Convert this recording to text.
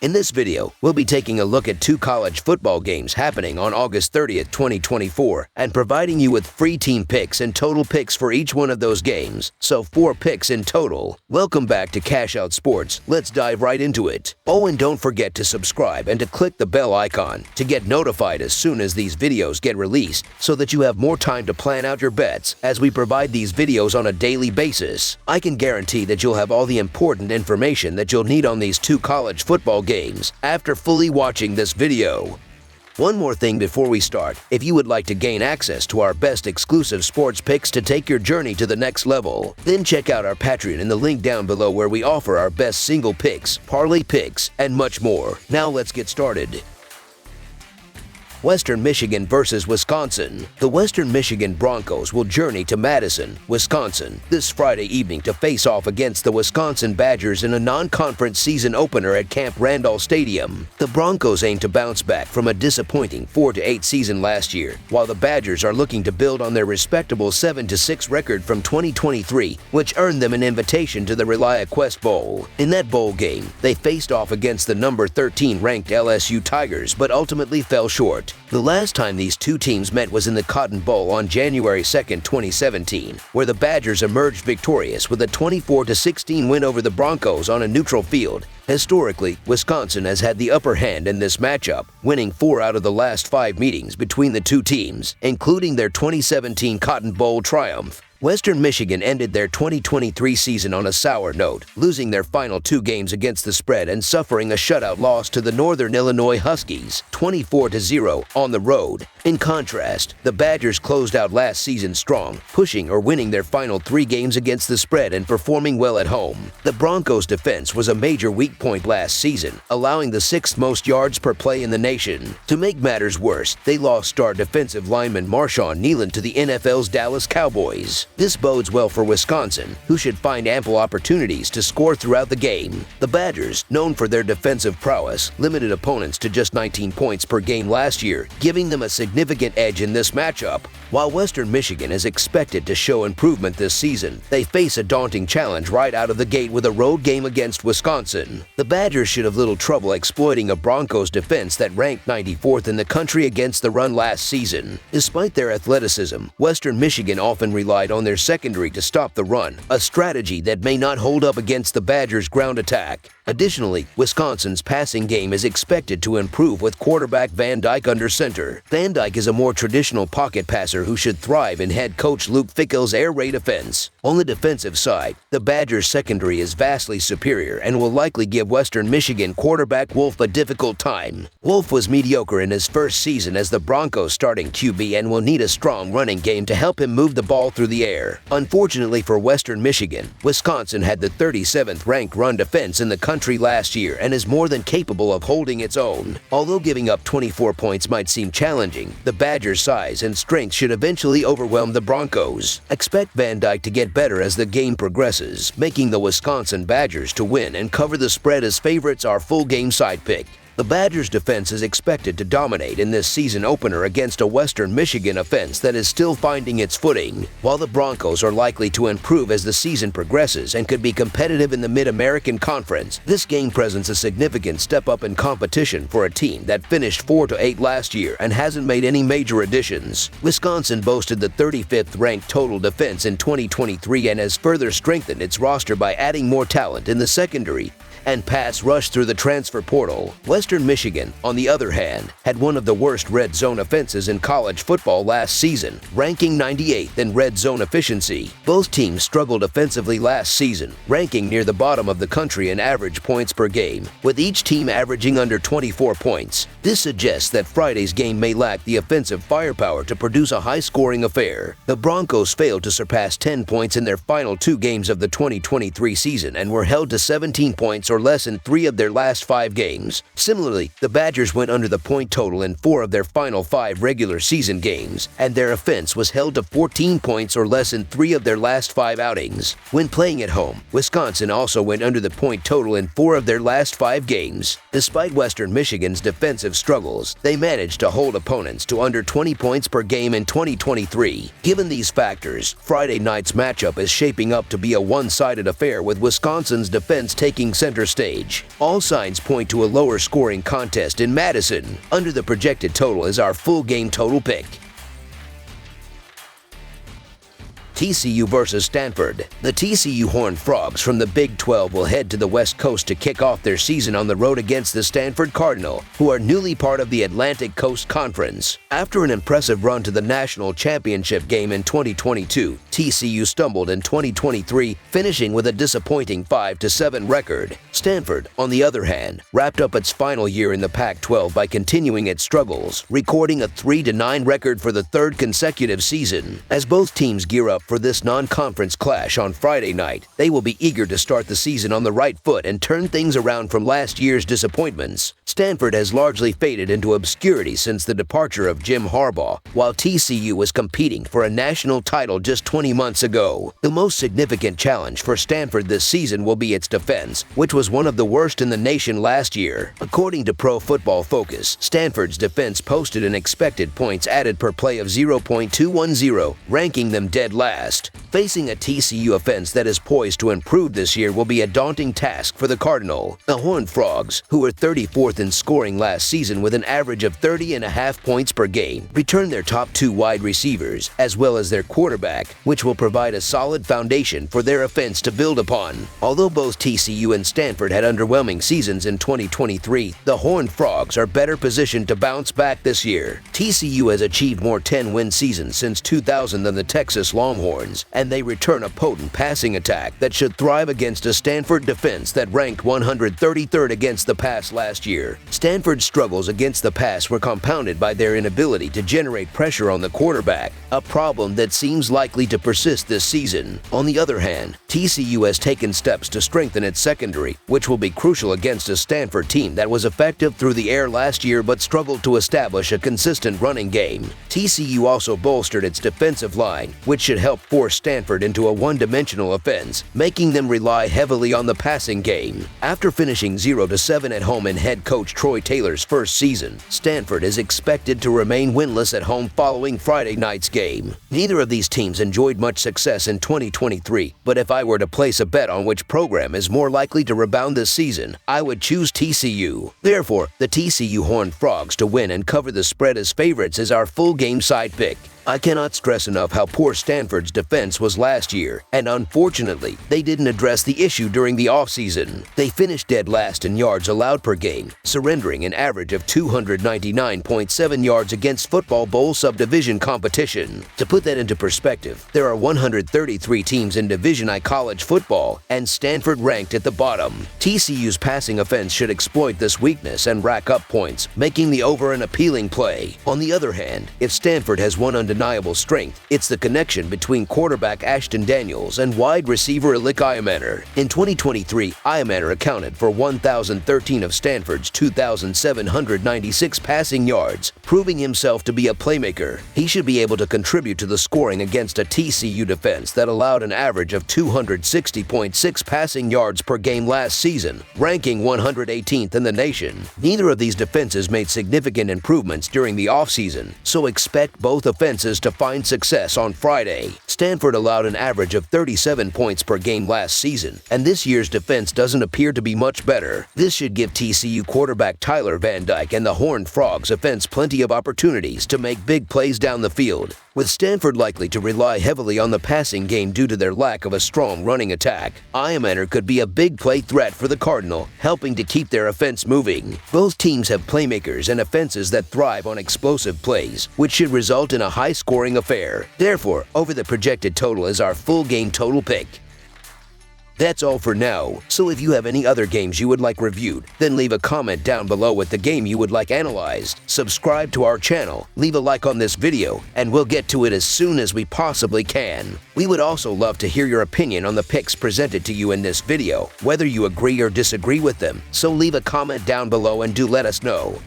In this video, we'll be taking a look at 2 college football games happening on August 30th, 2024, and providing you with free team picks and total picks for each one of those games, so 4 picks in total. Welcome back to Cash Out Sports. Let's dive right into it. Oh, and don't forget to subscribe and to click the bell icon to get notified as soon as these videos get released, so that you have more time to plan out your bets as we provide these videos on a daily basis. I can guarantee that you'll have all the important information that you'll need on these 2 college football games after fully watching this video. One more thing before we start: if you would like to gain access to our best exclusive sports picks to take your journey to the next level, then check out our Patreon in the link down below, where we offer our best single picks, parlay picks, and much more. Now let's get started. Western Michigan versus Wisconsin. The Western Michigan Broncos will journey to Madison, Wisconsin, this Friday evening to face off against the Wisconsin Badgers in a non-conference season opener at Camp Randall Stadium. The Broncos aim to bounce back from a disappointing 4-8 season last year, while the Badgers are looking to build on their respectable 7-6 record from 2023, which earned them an invitation to the Relia Quest Bowl. In that bowl game, they faced off against the number 13 ranked LSU Tigers, but ultimately fell short. The last time these 2 teams met was in the Cotton Bowl on January 2, 2017, where the Badgers emerged victorious with a 24-16 win over the Broncos on a neutral field. Historically, Wisconsin has had the upper hand in this matchup, winning 4 out of the last 5 meetings between the 2 teams, including their 2017 Cotton Bowl triumph. Western Michigan ended their 2023 season on a sour note, losing their final 2 games against the spread and suffering a shutout loss to the Northern Illinois Huskies, 24-0, on the road. In contrast, the Badgers closed out last season strong, pushing or winning their final 3 games against the spread and performing well at home. The Broncos' defense was a major weak point last season, allowing the 6th most yards per play in the nation. To make matters worse, they lost star defensive lineman Marshawn Kneeland to the NFL's Dallas Cowboys. This bodes well for Wisconsin, who should find ample opportunities to score throughout the game. The Badgers, known for their defensive prowess, limited opponents to just 19 points per game last year, giving them a significant edge in this matchup. While Western Michigan is expected to show improvement this season, they face a daunting challenge right out of the gate with a road game against Wisconsin. The Badgers should have little trouble exploiting a Broncos defense that ranked 94th in the country against the run last season. Despite their athleticism, Western Michigan often relied on their secondary to stop the run, a strategy that may not hold up against the Badgers' ground attack. Additionally, Wisconsin's passing game is expected to improve with quarterback Van Dyke under center. Van Dyke is a more traditional pocket passer who should thrive in head coach Luke Fickell's air raid offense. On the defensive side, the Badgers' secondary is vastly superior and will likely give Western Michigan quarterback Wolf a difficult time. Wolf was mediocre in his first season as the Broncos' starting QB and will need a strong running game to help him move the ball through the air. Unfortunately for Western Michigan, Wisconsin had the 37th ranked run defense in the country last year and is more than capable of holding its own. Although giving up 24 points might seem challenging, the Badgers' size and strength should eventually overwhelm the Broncos. Expect Van Dyke to get better as the game progresses, making the Wisconsin Badgers to win and cover the spread as favorites, our full game side pick. The Badgers' defense is expected to dominate in this season opener against a Western Michigan offense that is still finding its footing, while the Broncos are likely to improve as the season progresses and could be competitive in the Mid-American Conference. This game presents a significant step up in competition for a team that finished 4-8 last year and hasn't made any major additions. Wisconsin boasted the 35th ranked total defense in 2023 and has further strengthened its roster by adding more talent in the secondary and pass rush through the transfer portal. Western Michigan, on the other hand, had one of the worst red zone offenses in college football last season, ranking 98th in red zone efficiency. Both teams struggled offensively last season, ranking near the bottom of the country in average points per game, with each team averaging under 24 points. This suggests that Friday's game may lack the offensive firepower to produce a high-scoring affair. The Broncos failed to surpass 10 points in their final 2 games of the 2023 season and were held to 17 points or less in 3 of their last 5 games. Similarly, the Badgers went under the point total in 4 of their final 5 regular season games, and their offense was held to 14 points or less in 3 of their last 5 outings. When playing at home, Wisconsin also went under the point total in 4 of their last 5 games. Despite Western Michigan's defensive struggles, they managed to hold opponents to under 20 points per game in 2023. Given these factors, Friday night's matchup is shaping up to be a one-sided affair, with Wisconsin's defense taking center later stage. All signs point to a lower scoring contest in Madison. Under the projected total is our full game total pick. TCU versus Stanford. The TCU Horned Frogs from the Big 12 will head to the West Coast to kick off their season on the road against the Stanford Cardinal, who are newly part of the Atlantic Coast Conference. After an impressive run to the national championship game in 2022, TCU stumbled in 2023, finishing with a disappointing 5-7 record. Stanford, on the other hand, wrapped up its final year in the Pac-12 by continuing its struggles, recording a 3-9 record for the third consecutive season. As both teams gear up for this non-conference clash on Friday night, they will be eager to start the season on the right foot and turn things around from last year's disappointments. Stanford has largely faded into obscurity since the departure of Jim Harbaugh, while TCU was competing for a national title just 20 months ago. The most significant challenge for Stanford this season will be its defense, which was one of the worst in the nation last year. According to Pro Football Focus, Stanford's defense posted an expected points added per play of 0.210, ranking them dead last. Facing a TCU offense that is poised to improve this year will be a daunting task for the Cardinal. The Horned Frogs, who were 34th in scoring last season with an average of 30.5 points per game, return their top two wide receivers, as well as their quarterback, which will provide a solid foundation for their offense to build upon. Although both TCU and Stanford had underwhelming seasons in 2023, the Horned Frogs are better positioned to bounce back this year. TCU has achieved more 10-win seasons since 2000 than the Texas Longhorns, and they return a potent passing attack that should thrive against a Stanford defense that ranked 133rd against the pass last year. Stanford's struggles against the pass were compounded by their inability to generate pressure on the quarterback, a problem that seems likely to persist this season. On the other hand, TCU has taken steps to strengthen its secondary, which will be crucial against a Stanford team that was effective through the air last year but struggled to establish a consistent running game. TCU also bolstered its defensive line, which should help force Stanford into a one-dimensional offense, making them rely heavily on the passing game. After finishing 0-7 at home in head coach Troy Taylor's first season, Stanford is expected to remain winless at home following Friday night's game. Neither of these teams enjoyed much success in 2023, but if I were to place a bet on which program is more likely to rebound this season, I would choose TCU. Therefore, the TCU Horned Frogs to win and cover the spread as favorites is our full game side pick. I cannot stress enough how poor Stanford's defense was last year, and unfortunately, they didn't address the issue during the offseason. They finished dead last in yards allowed per game, surrendering an average of 299.7 yards against Football Bowl subdivision competition. To put that into perspective, there are 133 teams in Division I college football, and Stanford ranked at the bottom. TCU's passing offense should exploit this weakness and rack up points, making the over an appealing play. On the other hand, if Stanford has one undeniable strength, it's the connection between quarterback Ashton Daniels and wide receiver Alik Iamaner. In 2023, Iamaner accounted for 1,013 of Stanford's 2,796 passing yards, proving himself to be a playmaker. He should be able to contribute to the scoring against a TCU defense that allowed an average of 260.6 passing yards per game last season, ranking 118th in the nation. Neither of these defenses made significant improvements during the offseason, so expect both offenses to find success on Friday. Stanford allowed an average of 37 points per game last season, and this year's defense doesn't appear to be much better. This should give TCU quarterback Tyler Van Dyke and the Horned Frogs offense plenty of opportunities to make big plays down the field. With Stanford likely to rely heavily on the passing game due to their lack of a strong running attack, Iamaner could be a big play threat for the Cardinal, helping to keep their offense moving. Both teams have playmakers and offenses that thrive on explosive plays, which should result in a high-scoring affair. Therefore, over the projected total is our full game total pick. That's all for now, so if you have any other games you would like reviewed, then leave a comment down below with the game you would like analyzed. Subscribe to our channel, leave a like on this video, and we'll get to it as soon as we possibly can. We would also love to hear your opinion on the picks presented to you in this video, whether you agree or disagree with them, so leave a comment down below and do let us know.